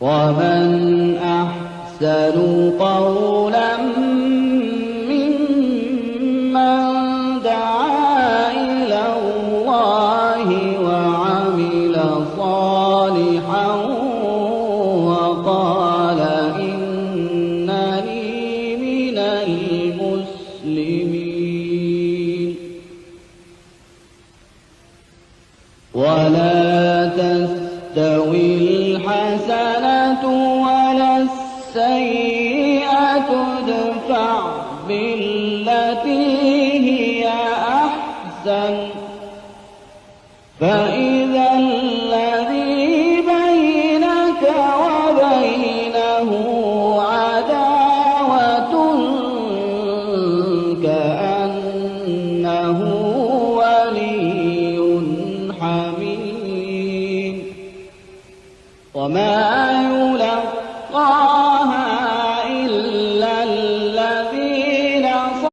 ومن أحسن قولا ممن دعا إلى الله وعمل صالحا وقال إنني من المسلمين. ولا تستوي الحسنة ولا السيئة ادفع بالتي هي أحسن فإذا الذي بينك وبينه عداوة كأنه ولي حميم. وما يلقى